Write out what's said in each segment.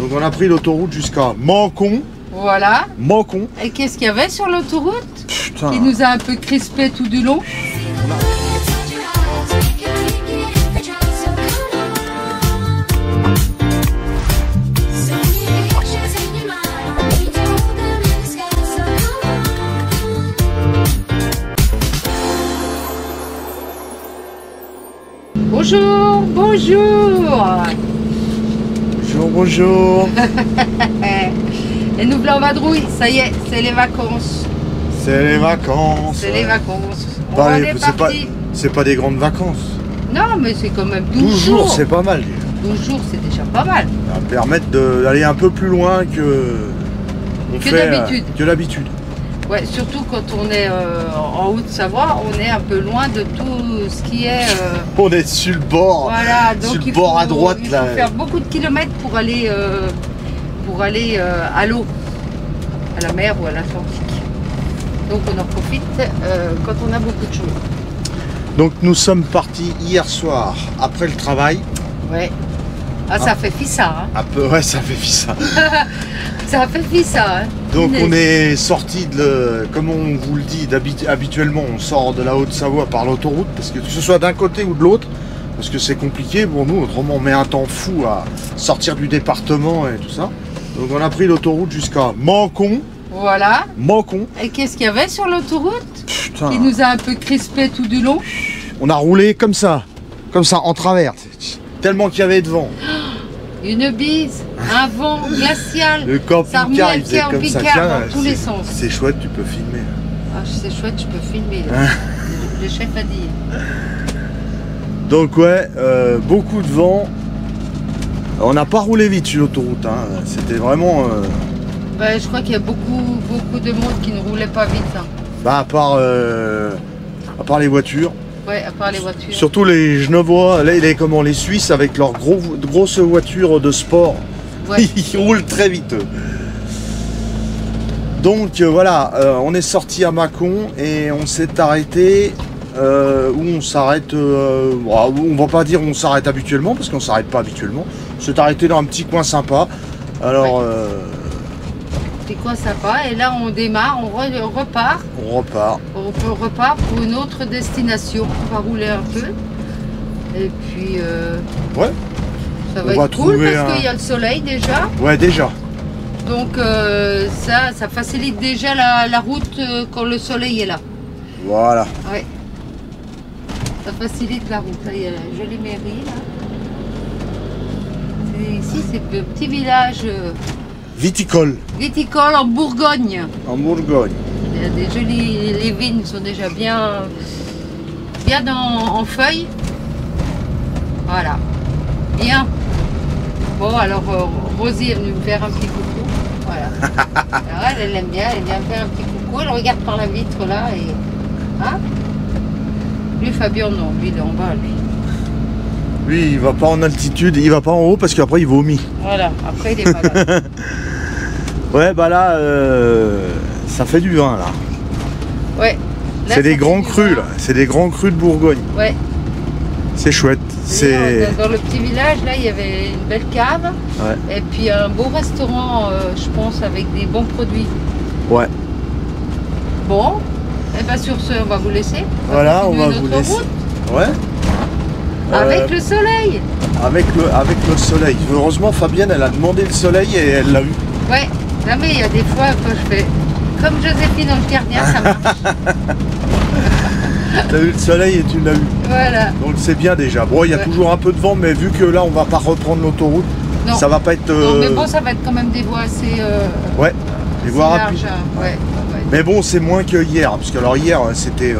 Donc on a pris l'autoroute jusqu'à Mâcon. Voilà. Mâcon. Et qu'est-ce qu'il y avait sur l'autoroute Putain. qui nous a un peu crispé tout du long? Bonjour, bonjour. Bonjour, bonjour. Et nous voilà en vadrouille, ça y est, c'est les vacances. C'est les vacances. C'est les vacances. Pas On les- est c'est pas, parti. c'est pas des grandes vacances. Non, mais c'est quand même 12 12 jours, jours. c'est pas mal. 12 jours, c'est déjà pas mal. Ça va permettre d'aller un peu plus loin Que d'habitude. que d'habitude. Ouais, surtout quand on est en Haute-Savoie, on est un peu loin de tout ce qui est. On est sur le bord. Voilà, donc sur le il bord faut, à droite il là. faut faire beaucoup de kilomètres pour aller à l'eau, à la mer ou à l'Atlantique. Donc on en profite quand on a beaucoup de choses. Donc nous sommes partis hier soir après le travail. Ouais. Ah, ça fait fissa, hein. Ouais, ça fait ça. Ça fait fissa, hein. Donc Punaise. on est sorti comme on vous le dit, habituellement on sort de la Haute-Savoie par l'autoroute, parce que ce soit d'un côté ou de l'autre, parce que c'est compliqué pour nous, autrement on met un temps fou à sortir du département et tout ça. Donc on a pris l'autoroute jusqu'à Mâcon. Voilà. Mâcon. Et qu'est-ce qu'il y avait sur l'autoroute Putain. qui nous a un peu crispé tout du long? On a roulé comme ça, en travers, tellement qu'il y avait de vent. Une bise, un vent glacial. Le Ça remuait camping-car il faisait en comme ça. picard Tiens, dans tous les sens. c'est chouette, tu peux filmer. Ah, c'est chouette, je peux filmer. Là. Le chef a dit. Donc ouais, beaucoup de vent. On n'a pas roulé vite sur l'autoroute, hein. C'était vraiment... Ben, je crois qu'il y a beaucoup de monde qui ne roulait pas vite. Hein. Bah à part les voitures. Ouais, à part les voitures. Surtout les Genevois, là, les Suisses avec leurs grosses voitures de sport. Ouais. Ils roulent très vite. Donc voilà, on est sorti à Mâcon et on s'est arrêté où on s'arrête. On va pas dire où on s'arrête habituellement parce qu'on s'arrête pas habituellement. On s'est arrêté dans un petit coin sympa. Alors C'est quoi sympa? Et là, on démarre, on repart. on repart. On repart pour une autre destination. On va rouler un peu. Et puis, Ouais. ça On va va être cool trouver parce qu'il y a le soleil déjà. Ouais déjà. Donc, ça facilite déjà la route quand le soleil est là. Voilà. Ouais. Ça facilite la route. Là, il y a la jolie mairie. Là. Ici, c'est le petit village Viticole viticole en Bourgogne. en Bourgogne. Il y a des jolies, les vignes sont déjà bien en feuilles. Voilà. Bien. Bon, alors Rosie est venue me faire un petit coucou. Voilà. Alors elle aime bien, elle vient me faire un petit coucou. Elle regarde par la vitre là et. Hein? Lui, Fabien, non, lui, il est en bas, lui. Lui, il va pas en altitude, il va pas en haut parce qu'après il vomit. Voilà, après il est malade. Ouais, bah là, ça fait du vin là. Ouais. Là, C'est des ça grands fait du crus vin. là, c'est des grands crus de Bourgogne. Ouais. C'est chouette. C'est Dans le petit village, là, il y avait une belle cave. Ouais. Et puis un beau restaurant, je pense, avec des bons produits. Ouais. Bon, et bien sur ce, on va vous laisser. Voilà, on continuer va vous notre laisser. route Ouais. avec le soleil. Avec le soleil. Heureusement, Fabienne, elle a demandé le soleil et elle l'a eu. Ouais, non mais il y a des fois quand je fais comme Joséphine dans le Carnia, ça marche. T'as eu le soleil et tu l'as eu. Voilà. Donc c'est bien déjà. Bon, il y a Ouais. toujours un peu de vent, mais vu que là, on va pas reprendre l'autoroute, Non. ça va pas être. Non, mais bon, ça va être quand même des voies assez. Ouais. Les voies assez rapides. larges, hein. Ouais. Mais bon, c'est moins que hier, parce que alors hier, c'était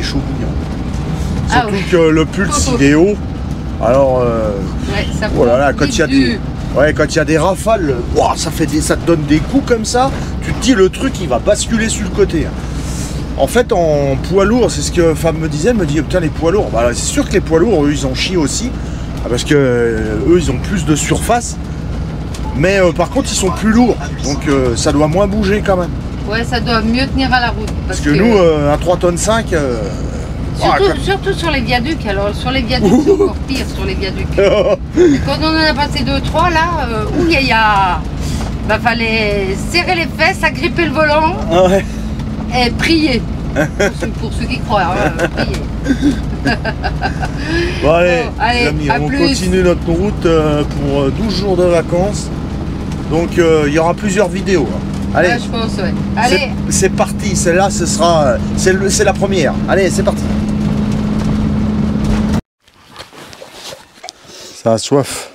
chaud bouillant. Ah Surtout oui. que le pulse, il est haut. Alors, Ouais, ça oh là là, prend quand il y a vite quand il y a des rafales, ouah, ça te donne des coups comme ça. Tu te dis, le truc, il va basculer sur le côté. En fait, en poids lourd, c'est ce que Fab me disait, elle me dit, putain, les poids lourds, bah, c'est sûr que les poids lourds, eux, ils en chient aussi, parce que eux, ils ont plus de surface. Mais par contre, ils sont plus lourds, donc ça doit moins bouger quand même. Ouais, ça doit mieux tenir à la route. Parce que nous, un 3 tonnes 5, Surtout sur les viaducs. Alors sur les viaducs, c'est encore pire sur les viaducs. Et quand on en a passé 2-3 là, où il y a... Bah, fallait serrer les fesses, agripper le volant et prier. Pour ceux qui croient, prier. Bon, allez, allez, les amis, on plus. continue notre route pour 12 jours de vacances. Donc il y aura plusieurs vidéos. Allez, Ouais, je pense, ouais. Allez. c'est parti. Celle-là, ce sera, c'est la première. Allez, c'est parti. Ça a soif.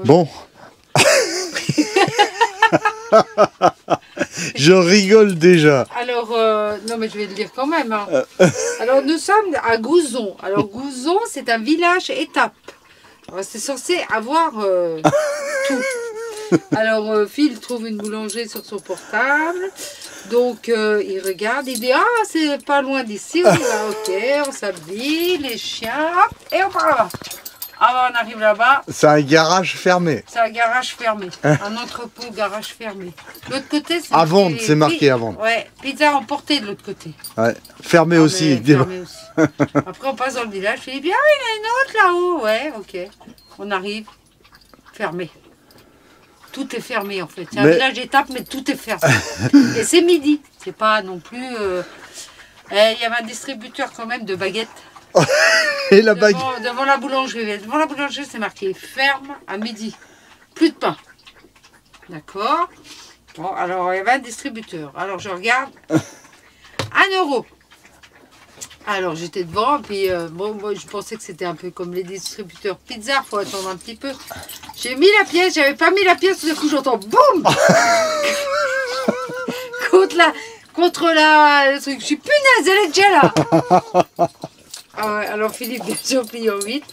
Bon. Je rigole déjà. Alors, non mais je vais le dire quand même. Hein. Alors nous sommes à Gouzon. Alors Gouzon, c'est un village étape. C'est censé avoir tout. Alors Phil trouve une boulangerie sur son portable. Donc il regarde, il dit ah c'est pas loin d'ici. On dit ah, ok, on s'habille, les chiens, hop, et on part là-bas. Ah, on arrive là-bas. C'est un garage fermé. C'est un garage fermé. Un entrepôt, garage fermé. L'autre côté, c'est à vendre, c'est marqué à vendre. Ouais, pizza emportée de l'autre côté. Ouais, fermé aussi. Fermé aussi. Après, on passe dans le village. Je dis bien, il y en a une autre là-haut. Ouais, ok. On arrive. Fermé. Tout est fermé en fait. C'est un village étape, mais tout est fermé. Et c'est midi. C'est pas non plus. Il y avait un distributeur quand même de baguettes. Et la baguette. Devant la boulangerie. Devant la boulangerie, c'est marqué ferme à midi. Plus de pain. D'accord. Bon, alors il y avait un distributeur. Alors je regarde. 1 euro. Alors j'étais devant, puis bon, moi je pensais que c'était un peu comme les distributeurs pizza, faut attendre un petit peu. J'ai mis la pièce, j'avais pas mis la pièce, tout d'un coup j'entends boum contre la truc. Je suis punaise, elle est déjà là. Ah ouais, alors Philippe, bien sûr, plié en 8.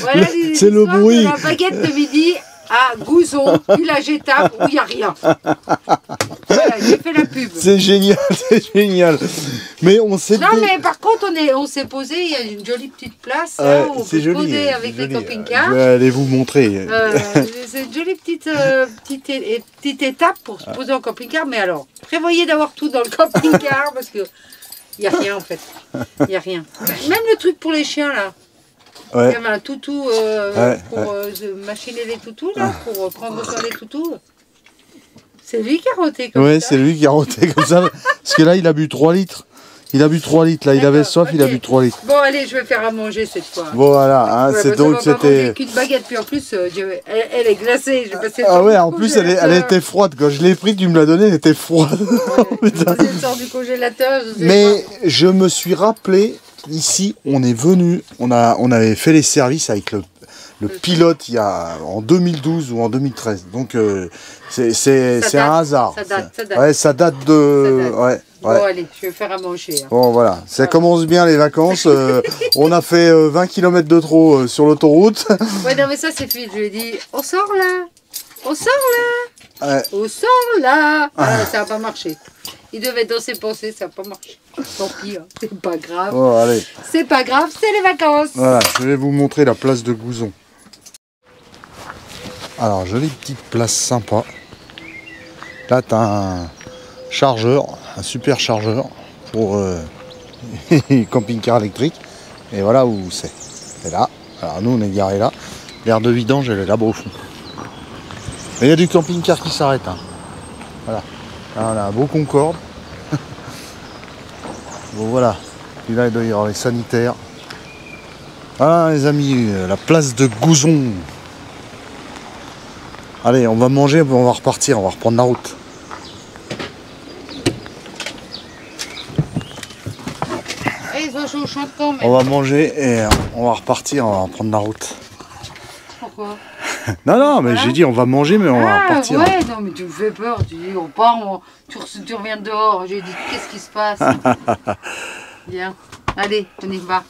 Voilà c'est le bruit. De la baguette de midi à Gouzon, village étape où il n'y a rien. Voilà, j'ai fait la pub. C'est génial, c'est génial. Mais on s'est Non, mais par contre, on s'est posé, il y a une jolie petite place là, où on peut se poser avec les camping-cars. Je vais aller vous montrer. C'est une jolie petite étape pour se poser en camping-car. Mais alors, prévoyez d'avoir tout dans le camping-car parce que il n'y a rien en fait. Il n'y a rien. Même le truc pour les chiens là. Ouais. Il y avait un toutou pour machiner les toutous là, pour prendre soin des toutous. C'est lui qui a roté comme ça. Ouais, c'est lui qui a roté comme ça. Parce que là, il a bu 3 litres. Il a bu 3 litres, là, il avait soif, il a bu 3 litres. Bon, allez, je vais faire à manger cette fois. Voilà, hein, c'est donc c'était... qu'une baguette, puis en plus, elle est glacée. J'ai passé ah ouais, en plus, elle était froide. Quand je l'ai pris, tu me l'as donnée, elle était froide. Ouais, elle sort du congélateur. Mais je me suis rappelé, ici, on est venu, on avait fait les services avec le pilote il y a en 2012 ou en 2013. Donc, c'est un hasard. Ça date. Ouais, ça date de... Ouais. Bon, allez, je vais faire à manger. Hein. Bon, voilà, ça commence bien les vacances. On a fait 20 km de trop sur l'autoroute. Ouais, non, mais ça, c'est fini. Je lui ai dit, on sort là. On sort là. Ouais. On sort là. Ah, ça n'a pas marché. Il devait être dans ses pensées, ça n'a pas marché. Tant pis, hein. C'est pas grave. Oh, allez. C'est pas grave, c'est les vacances. Voilà, je vais vous montrer la place de Gouzon. Alors, jolie petite place sympa. Là, tu as un chargeur, un super chargeur pour camping-car électrique. Et voilà où c'est. C'est là. Alors, nous, on est garé là. L'aire de vidange, elle est là-bas au fond. Mais il y a du camping-car qui s'arrête. Hein. Voilà. Là, on a un beau Concorde. Bon, voilà. Puis là, il doit y avoir les sanitaires. Voilà, les amis, la place de Gouzon. Allez, on va manger, on va repartir, on va reprendre la route. Ils sont chauds, chante quand même. On va manger et on va repartir, on va reprendre la route. Pourquoi? Non, mais j'ai dit on va manger, mais on va repartir. Ouais, non, mais tu me fais peur. Tu dis on part, tu reviens dehors. J'ai dit qu'est-ce qui se passe? Bien. Allez, on y va.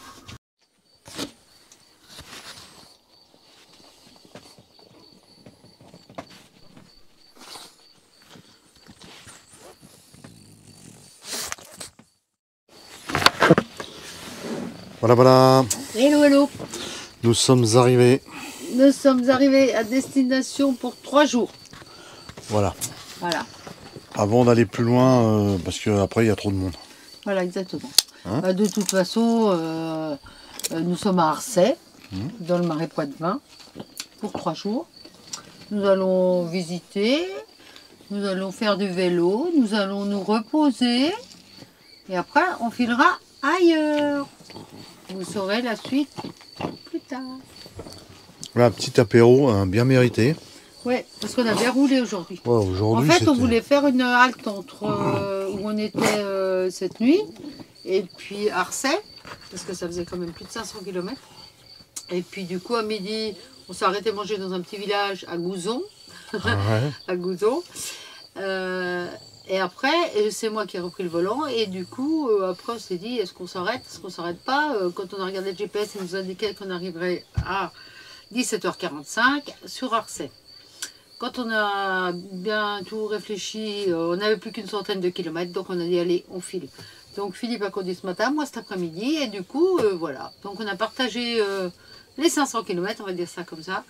Voilà. Hello. Nous sommes arrivés. Nous sommes arrivés à destination pour 3 jours. Voilà. Voilà. Avant d'aller plus loin, parce qu'après il y a trop de monde. Voilà, exactement. Hein De toute façon, nous sommes à Arcet, dans le Marais Poitevin, pour 3 jours. Nous allons visiter, nous allons faire du vélo, nous allons nous reposer. Et après, on filera ailleurs. Vous saurez la suite plus tard. Un petit apéro bien mérité. Oui, parce qu'on a bien roulé aujourd'hui. Ouais, aujourd'hui, en fait, on voulait faire une halte entre où on était cette nuit et puis Arcet, parce que ça faisait quand même plus de 500 km. Et puis du coup, à midi, on s'est arrêté manger dans un petit village à Gouzon. À Gouzon. Et après, c'est moi qui ai repris le volant. Et du coup, après, on s'est dit, est-ce qu'on s'arrête, est-ce qu'on s'arrête pas? Quand on a regardé le GPS, il nous indiquait qu'on arriverait à 17h45 sur Arcet. Quand on a bien tout réfléchi, on n'avait plus qu'une centaine de kilomètres, donc on a dit, allez, on file. Donc Philippe a conduit ce matin, moi cet après-midi, et du coup, voilà. Donc on a partagé les 500 km, on va dire ça comme ça.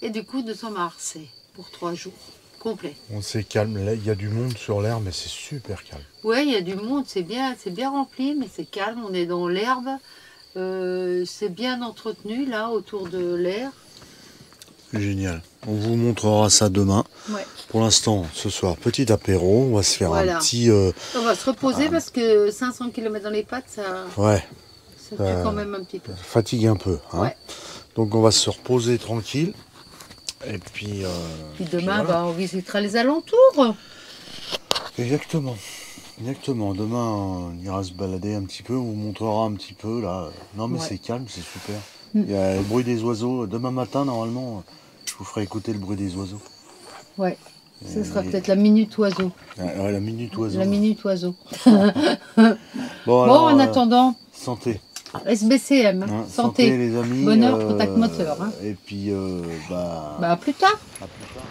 Et du coup, nous sommes à Arcet pour 3 jours. Complet. On s'est calme, là il y a du monde sur l'air, mais c'est super calme. Ouais, il y a du monde, c'est bien rempli, mais c'est calme, on est dans l'herbe. C'est bien entretenu là, autour de l'air. Génial. On vous montrera ça demain. Ouais. Pour l'instant, ce soir, petit apéro, on va se faire Voilà. un petit... On va se reposer parce que 500 km dans les pattes, ça tue quand même un petit peu. Fatigue un peu. Hein. Ouais. Donc on va se reposer tranquille. Et puis... Puis demain, voilà. on visitera les alentours. Exactement. Exactement. Demain, on ira se balader un petit peu, on vous montrera un petit peu là. Non mais c'est calme, c'est super. Il y a le bruit des oiseaux. Demain matin, normalement, je vous ferai écouter le bruit des oiseaux. Ouais. Ce sera peut-être la minute oiseau. Ouais, la minute oiseau. La minute oiseau. Bon, alors, en attendant, santé. SBCM, Hein, santé, les amis. bonheur, contact moteur. Hein. Et puis, à plus tard. à plus tard.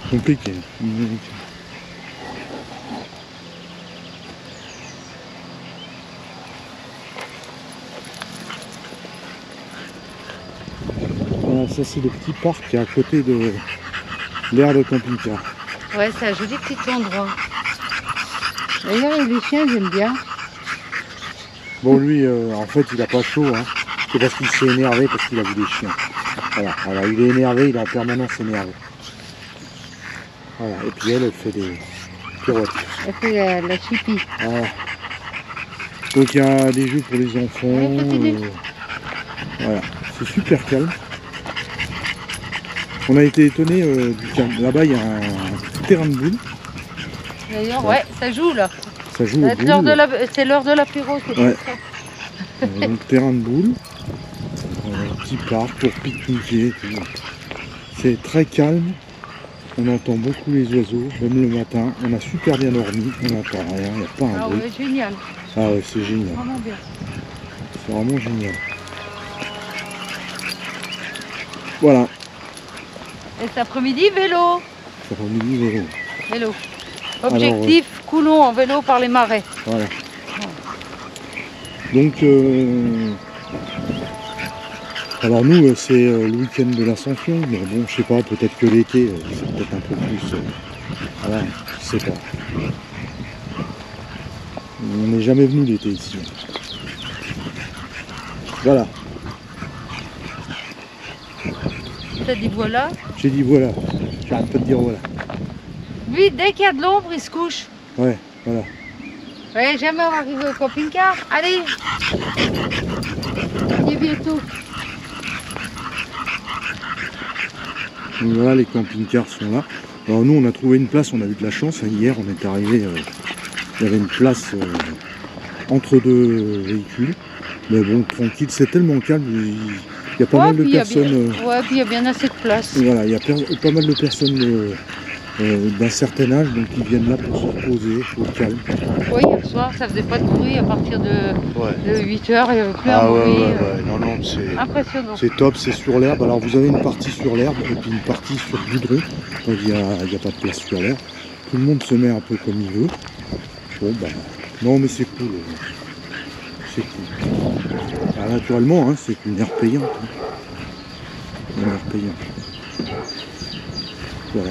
Compliqué. Voilà, ça c'est le petit parc qui est à côté de l'aire de camping-car. Ouais, c'est un joli petit endroit. D'ailleurs, les chiens, j'aime bien. Bon, lui, en fait, il a pas chaud, hein. C'est parce qu'il s'est énervé parce qu'il a vu des chiens. Voilà, il est énervé, il est en permanence énervé. Voilà, et puis elle fait des pirouettes. Elle fait la chipie. Voilà. Donc il y a des jeux pour les enfants. Voilà, c'est super calme. On a été étonnés du calme. Là-bas, il y a un terrain de boules. D'ailleurs, ouais, ça joue là. Ça joue au C'est l'heure de l'apéro. Ouais. Donc terrain de boules. Petit parc pour pique-niquer. C'est très calme. On entend beaucoup les oiseaux, même le matin. On a super bien dormi, on n'entend rien, il n'y a pas un bruit. Ouais, génial. Ah ouais, c'est génial. Vraiment bien. C'est vraiment génial. Voilà. Et cet après-midi, vélo. Cet après-midi, vélo. Vélo. Objectif, Coulon en vélo par les marais. Voilà. Donc, alors nous, c'est le week-end de l'Ascension, mais bon, je sais pas, peut-être que l'été, c'est peut-être un peu plus... voilà, je sais pas. On n'est jamais venu l'été ici. Voilà. T'as dit voilà. J'ai dit voilà, j'arrête pas de dire voilà. Lui, dès qu'il y a de l'ombre, il se couche. Ouais, voilà. Ouais, jamais on va arriver au camping-car. Allez. On y est bientôt. Donc voilà, les camping-cars sont là. Alors nous, on a trouvé une place, on a eu de la chance. Hier, on est arrivé, il y avait une place entre deux véhicules. Mais bon, tranquille, c'est tellement calme. Il y a pas mal de personnes. Ouais, puis il y a bien assez de place. Voilà, il y a pas mal de personnes d'un certain âge, donc ils viennent là pour se reposer, au calme. Oui, hier soir, ça faisait pas de bruit à partir de 8 h, il n'y avait plus un ouais, bruit. non, c'est impressionnant. C'est top, c'est sur l'herbe. Alors vous avez une partie sur l'herbe et puis une partie sur goudron. Donc il n'y a pas de place sur l'herbe. Tout le monde se met un peu comme il veut. Bon, bah, non, mais c'est cool. C'est cool. Alors, naturellement, hein, c'est une aire payante. Hein. Une aire payante. Voilà.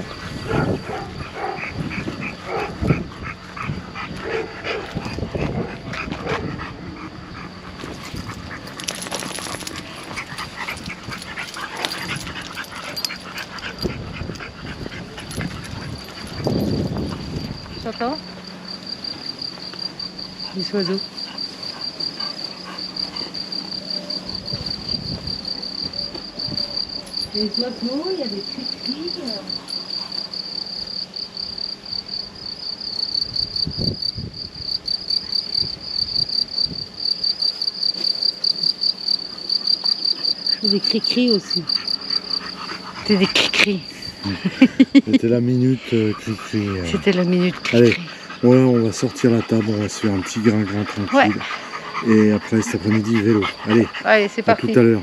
Tu entends les oiseaux. Les oiseaux, il y a des cris-cris. Je fais des cris-cris aussi. C'était des cris-cris. C'était la minute cri-cri. C'était la minute cri-cri. Allez, voilà, on va sortir la table, on va se faire un petit grain-grain tranquille. Ouais. Et après cet après-midi, vélo. Allez, c'est parti. À tout à l'heure.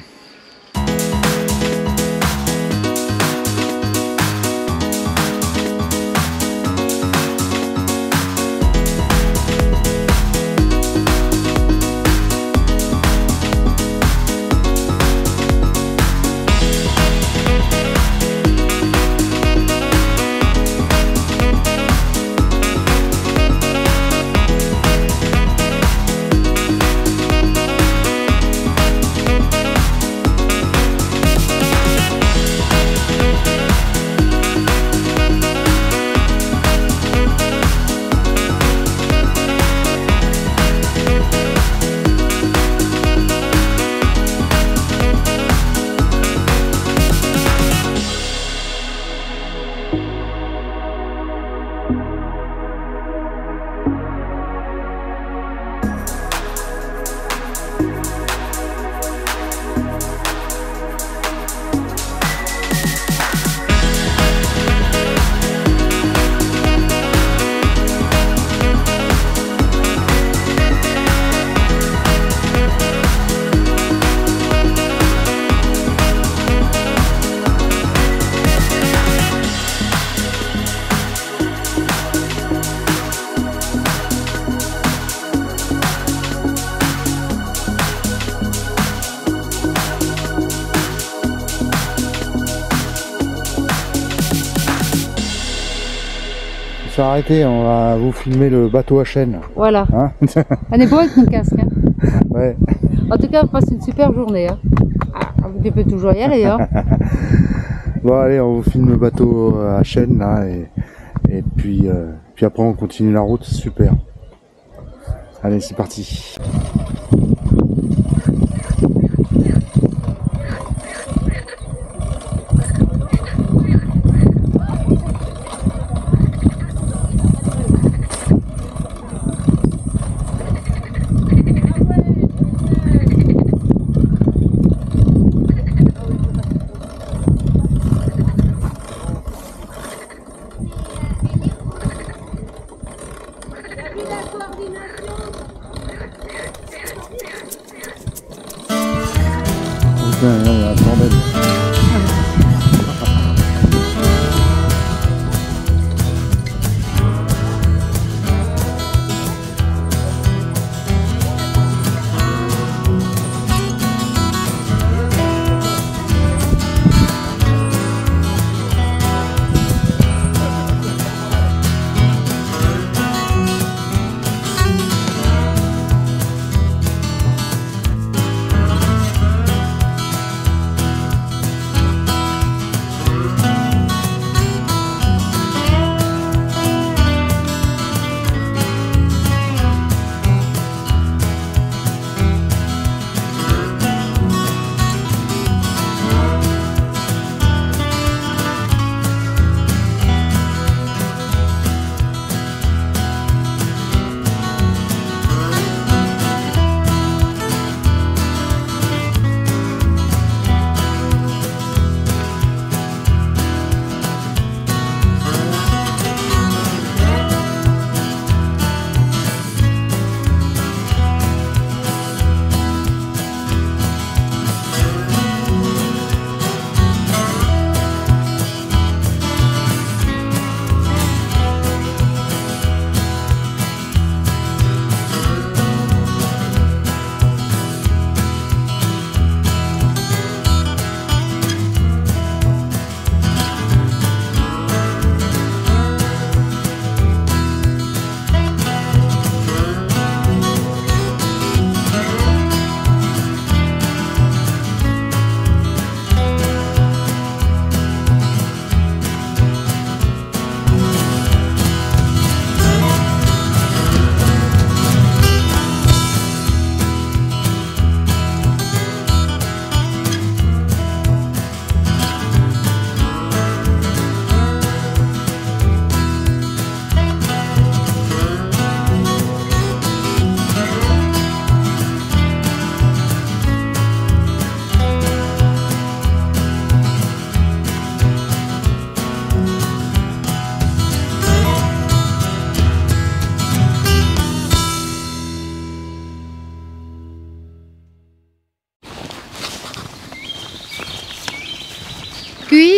Arrêtez, on va vous filmer le bateau à chaîne. Voilà. Hein. On est beau avec mon casque. Hein. Ouais. En tout cas, on passe une super journée. Hein. Tu peux toujours y aller. Hein. Bon, allez, on vous filme le bateau à chaîne là, et puis après on continue la route, c'est super. Allez, c'est parti.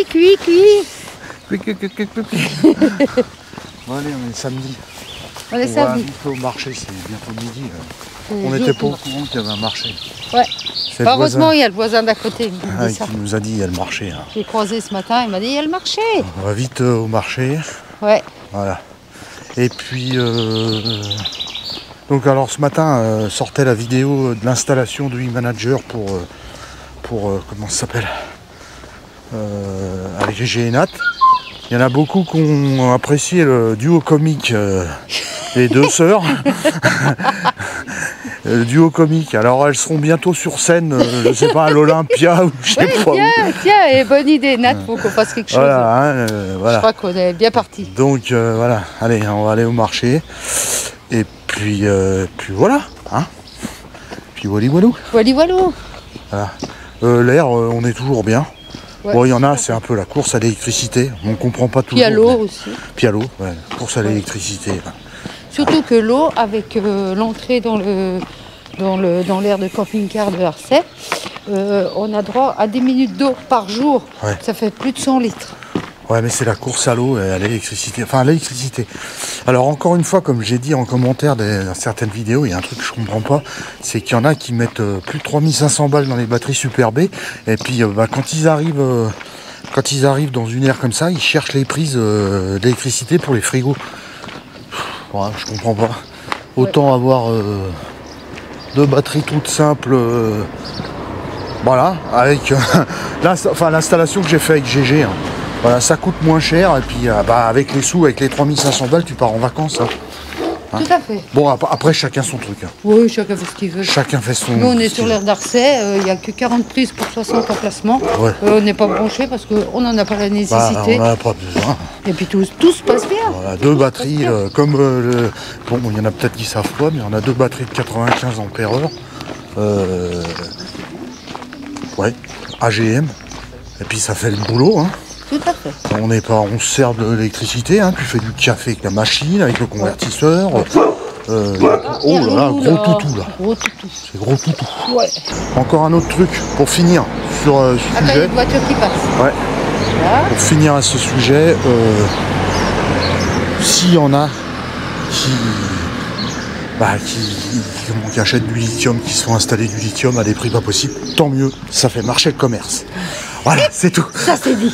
Cuit. Bon, allez, on est samedi. On est On va samedi. vite au marché, c'est bientôt midi. C'est On le n'était jour pas au du courant qu'il y avait un marché. Ouais. C'est le Heureusement, voisin il y a le voisin d'à côté qui me dit ça. qui nous a dit il y a le marché. Hein. J'ai croisé ce matin, il m'a dit il y a le marché. On va vite au marché. Ouais. Voilà. Et puis, donc alors ce matin sortait la vidéo de l'installation du e-manager pour comment ça s'appelle avec Gégé et Nat. Il y en a beaucoup qui ont apprécié le duo comique les deux sœurs. Le duo comique. Alors elles seront bientôt sur scène, je sais pas, à l'Olympia ou je sais pas où. Tiens, et bonne idée, Nat, faut qu'on fasse quelque chose. Voilà, hein, voilà. Je crois qu'on est bien parti. Donc voilà, allez, on va aller au marché. Et puis voilà, hein. Puis wally walou. Wally walou. Voilà. L'air, on est toujours bien. Ouais. Bon, il y en a, c'est un peu la course à l'électricité. On comprend pas toujours. Puis à l'eau mais- aussi. Puis à l'eau, ouais. Course à l'électricité. Surtout que l'eau, avec l'entrée dans l'aire de camping-car de Arcet, on a droit à 10 minutes d'eau par jour. Ouais. Ça fait plus de 100 litres. Ouais, mais c'est la course à l'eau et à l'électricité. Enfin, à l'électricité. Alors, encore une fois, comme j'ai dit en commentaire dans certaines vidéos, il y a un truc que je comprends pas, c'est qu'il y en a qui mettent plus de 3500 balles dans les batteries Super B, et puis quand ils arrivent dans une aire comme ça, ils cherchent les prises d'électricité pour les frigos. Ouais, je comprends pas. Autant avoir deux batteries toutes simples, voilà, avec l'installation que j'ai fait avec GG. Hein. Voilà, ça coûte moins cher et puis avec les sous, avec les 3500 balles, tu pars en vacances. Hein. Tout à fait. Bon, après, chacun son truc. Hein. Oui, chacun fait ce qu'il veut. Chacun fait son... Nous, on est ce sur qu'il l'aire d'Arcet, il n'y a que 40 prises pour 60 emplacements. Ouais. On n'est pas branché parce qu'on n'en a pas la veut. nécessité. On n'en a pas besoin. Et puis tout se passe bien. Voilà, deux batteries, comme bon, il y en a peut-être qui savent pas, mais on a deux batteries de 95 ampères-heure. Ouais, AGM. Et puis ça fait le boulot. Hein. Tout à fait. On se sert de l'électricité, hein. Tu fais du café avec la machine, avec le convertisseur. Oh là là, gros toutou là. Gros toutou. C'est gros toutou. Ouais. Encore un autre truc pour finir sur ce Attends, il y a sujet. une voiture qui passe. Ouais. Là. Pour finir à ce sujet, s'il y en a qui achètent du lithium, qui se font installer du lithium à des prix pas possibles, tant mieux, ça fait marcher le commerce. Voilà, c'est tout. Ça c'est dit.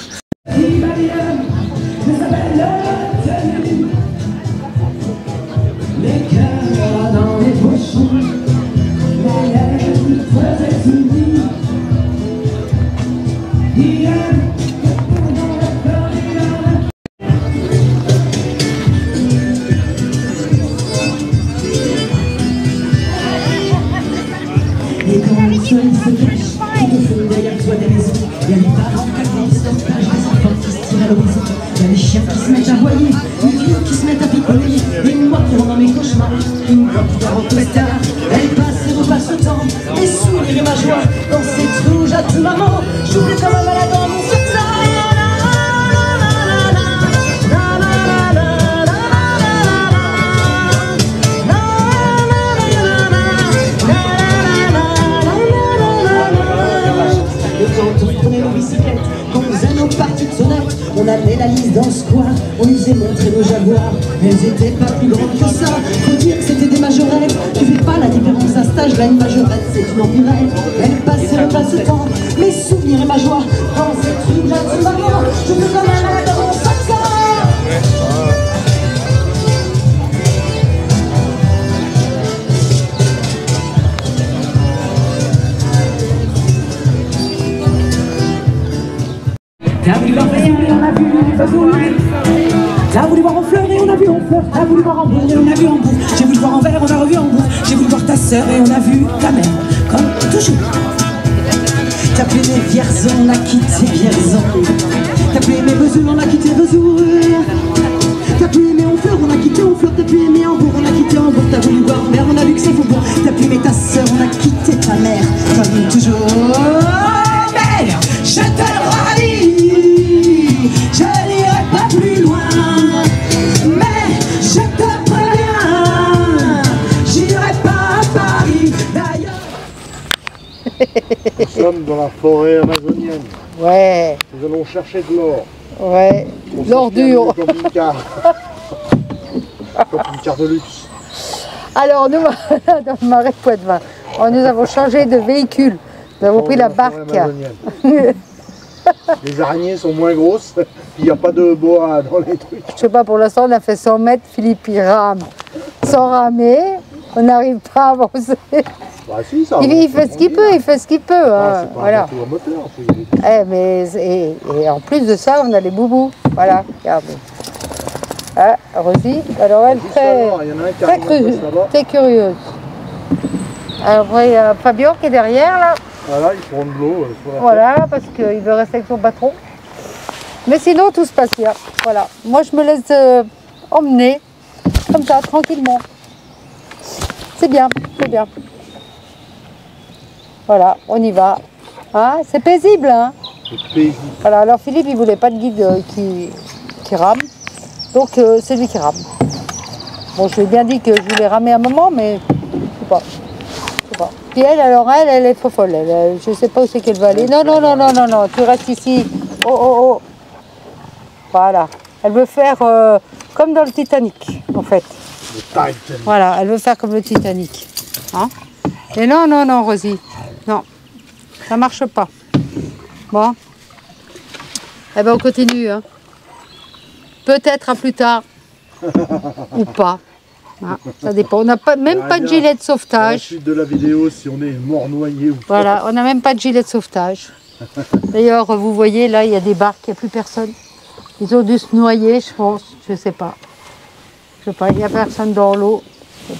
Et quand le soleil se cache, tout au fond derrière toi des maisons, il y a les parents qui se partagent, les enfants qui se tirent à l'horizon, il y a les chiens qui se mettent à aboyer, les filles qui se mettent à picoler, et moi qui rentre dans mes cauchemars, une fois plus tard au costard, elle passe et repasse le temps, mes sourires et ma joie, dans cette rouge à tout maman, j'oublie comme un malade dans mon secteur. Quand on prenait nos bicyclettes, quand on faisait nos parties de sonnette, on avait la liste dans ce coin, on nous faisait montrer nos jaguars. Elles étaient pas plus grandes que ça, faut dire que c'était des majorettes. Tu fais pas la différence d'un stage, là une majorette c'est une empirette. Elle passe et repasse le temps, mes souvenirs et ma joie. Dans cette rue là-dessus maman, je veux comme un malade dans mon sac. T'as voulu voir Fazou et on a vu Fazou. T'as voulu voir en fleurs et on a vu en fleurs. T'as voulu voir en bourre et on a vu en bourre. J'ai voulu voir en verre, on a revu en bourre. J'ai voulu voir ta sœur et on a vu ta mère. Comme toujours. T'as appelé mes Vierzon, on a quitté Vierzon. T'as appelé mes Vesoul, on a quitté Vesoul. T'as pu aimer en fleurs, on a quitté en fleurs. T'as pu aimer en bourre, on a quitté en bourre. T'as voulu voir en verre, on a vu que c'est faux. T'as pu aimer ta sœur, on a quitté ta mère. Comme toujours. Mais je te le redis, je n'irai pas plus loin. Mais je te préviens, j'irai pas à Paris d'ailleurs. Nous sommes dans la forêt amazonienne. Ouais. Nous allons chercher de l'or. Ouais. L'ordure. Camping-car. Camping-car de luxe. Alors, nous, dans le Marais Poitevin, nous avons changé de véhicule. Nous avons pris la barque. Les araignées sont moins grosses, il n'y a pas de bois dans les trucs. Je sais pas, pour l'instant, on a fait 100 mètres, Philippe il rame. Sans ramer, on n'arrive pas à avancer. Bah si, ça Il fait ce qu'il peut, il fait ce qu'il peut. Ah, c'est pas voilà. un bateau à moteur. Et en plus de ça, on a les boubous. Voilà, regardez. Ah, Rosie, alors elle très curieuse. Alors, après, il y a Fabien qui est derrière, là. Voilà, il prend de l'eau. Voilà, parce qu'il veut rester avec son patron. Mais sinon, tout se passe bien. Voilà. Moi, je me laisse emmener, comme ça, tranquillement. C'est bien, c'est bien. Voilà, on y va. Hein, c'est paisible, hein. C'est paisible. Voilà, alors Philippe, il voulait pas de guide qui rame. Donc, c'est lui qui rame. Bon, je lui ai bien dit que je voulais ramer un moment, mais je sais pas. Puis elle est trop folle. Je sais pas où c'est qu'elle va aller. Non, tu restes ici. Oh. Voilà. Elle veut faire comme dans le Titanic, en fait. Le Titanic. Voilà, elle veut faire comme le Titanic. Hein? Et non, Rosie. Non, ça marche pas. Bon. Eh ben, on continue. Hein. Peut-être à plus tard. Ou pas. Ah, ça dépend. On n'a même pas de gilet de sauvetage. À la suite de la vidéo, si on est mort noyé ou pas. Voilà, on n'a même pas de gilet de sauvetage. D'ailleurs, vous voyez, là, il y a des barques, il n'y a plus personne. Ils ont dû se noyer, je pense. Je sais pas. Il n'y a personne dans l'eau. Je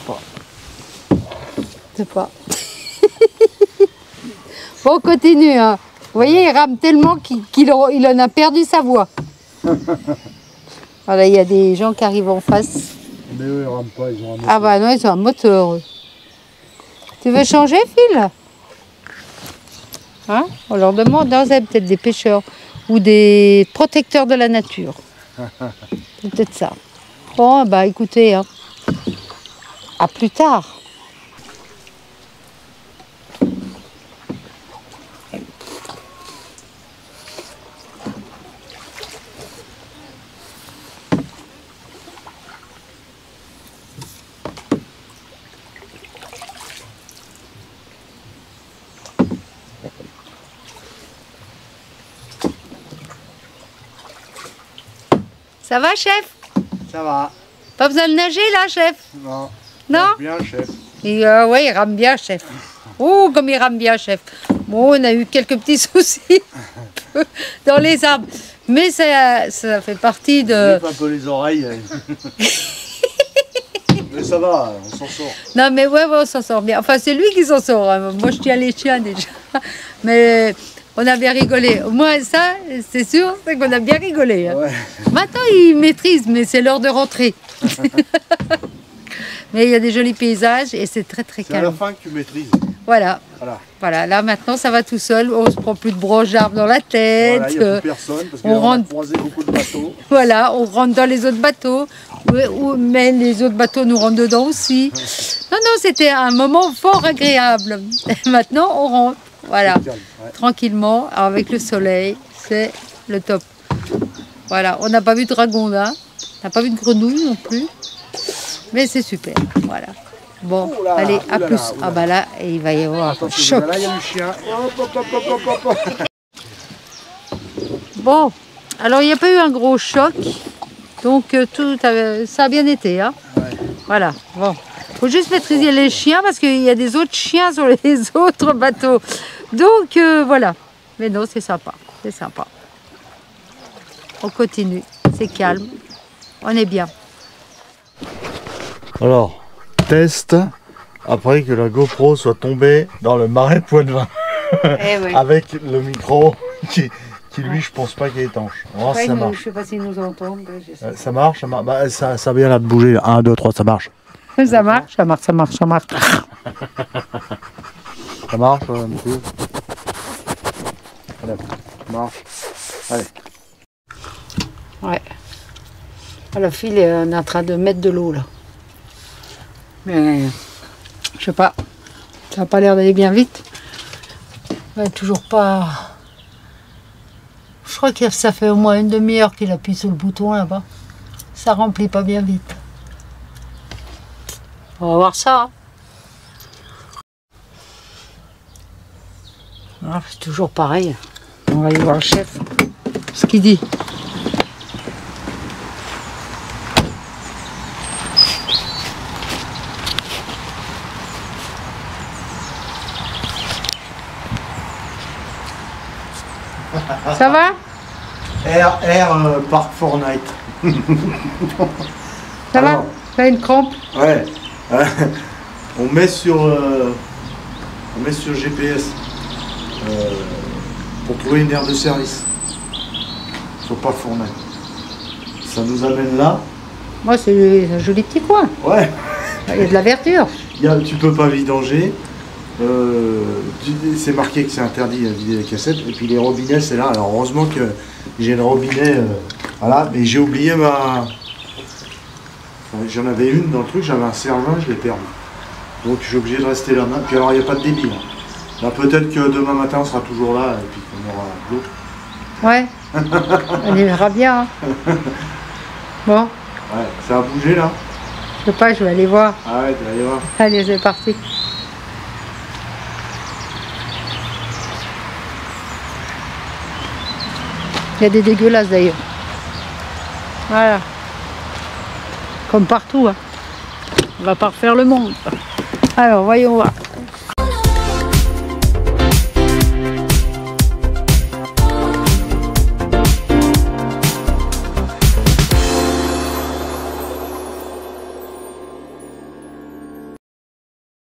sais pas. Bon, on continue. Hein. Vous voyez, il rame tellement qu'il en a perdu sa voix. Voilà, il y a des gens qui arrivent en face. Mais eux, ils rament pas, ils ont un moteur. Ah bah non, ils ont un moteur. Tu veux changer, Phil? Hein? On leur demande, non, c'est peut-être des pêcheurs ou des protecteurs de la nature. C'est peut-être ça. Bon, bah écoutez, hein. À plus tard. Ça va, chef? Ça va. Pas besoin de nager, là, chef? Non. Non? Bien, chef. Et ouais, il rame bien, chef. Oh, comme il rame bien, chef. Bon, on a eu quelques petits soucis dans les arbres. Mais ça fait partie de... Un peu les oreilles. Mais ça va, on s'en sort. Non, mais ouais, on s'en sort bien. Enfin, c'est lui qui s'en sort. Hein. Moi, je tiens les chiens déjà. Mais on a bien rigolé. Au moins, ça, c'est sûr, c'est qu'on a bien rigolé. Hein. Ouais. Maintenant, il maîtrise, mais c'est l'heure de rentrer. Mais il y a des jolis paysages et c'est très, très calme. C'est à la fin que tu maîtrises. Voilà. Là, maintenant, ça va tout seul. On se prend plus de branches d'arbres dans la tête. Voilà, il n'y a plus personne parce qu'on a croisé beaucoup de bateaux. Voilà, on rentre dans les autres bateaux. Mais les autres bateaux nous rentrent dedans aussi. Non, c'était un moment fort agréable. Et maintenant, on rentre. Voilà, calme, ouais. Tranquillement, avec le soleil, c'est le top. Voilà, on n'a pas vu de dragon là, on n'a pas vu de grenouille non plus, mais c'est super, voilà. Bon, là, allez, à plus. Ah bah là, il va y avoir un choc. Là, il y a le chien. Bon, alors il n'y a pas eu un gros choc, donc ça a bien été. Hein. Ouais. Voilà, bon. Il faut juste maîtriser les chiens parce qu'il y a des autres chiens sur les autres bateaux. Donc voilà. Mais non, c'est sympa. C'est sympa. On continue. C'est calme. On est bien. Alors, test après que la GoPro soit tombée dans le Marais Poitevin. Oui. Avec le micro qui lui, je pense pas qu'il est étanche. Oh, ça marche. Je sais pas s'ils nous entendent. Ça marche, bah, ça a bien là de bouger. 1, 2, 3, ça marche. Ça marche. Ça marche. Ça marche, monsieur. Allez, ça marche. Allez. Ouais. Le fil est en train de mettre de l'eau là. Mais je sais pas. Ça n'a pas l'air d'aller bien vite. Ouais, toujours pas crois que ça fait au moins une demi-heure qu'il appuie sur le bouton là-bas. Ça remplit pas bien vite. On va voir ça. Ah, c'est toujours pareil. On va aller voir le chef. Ce qu'il dit. Ça va? Park Fortnite. Ça va? T'as une crampe? Ouais. On met sur GPS pour trouver une aire de service sur Park Fortnite. Ça nous amène là. Moi, c'est un joli petit coin. Ouais. Il y a de la verdure. Tu peux pas vidanger. C'est marqué que c'est interdit à vider les cassettes. Et puis les robinets, c'est là. Alors heureusement que j'ai le robinet. Voilà. Mais j'ai oublié ma. Enfin, j'en avais une dans le truc, j'avais un serre-main, je l'ai perdu. Donc je suis obligé de rester là. Puis alors il n'y a pas de débit. Là, peut-être que demain matin on sera toujours là et puis qu'on aura l'eau. Ouais. On ira bien. Hein. Bon. Ouais, ça a bougé là. Je sais pas, je vais aller voir. Ah ouais, tu vas aller voir. Allez, c'est parti. Il y a des dégueulasses d'ailleurs. Voilà. Comme partout. Hein. On va pas refaire le monde. Alors, voyons voir.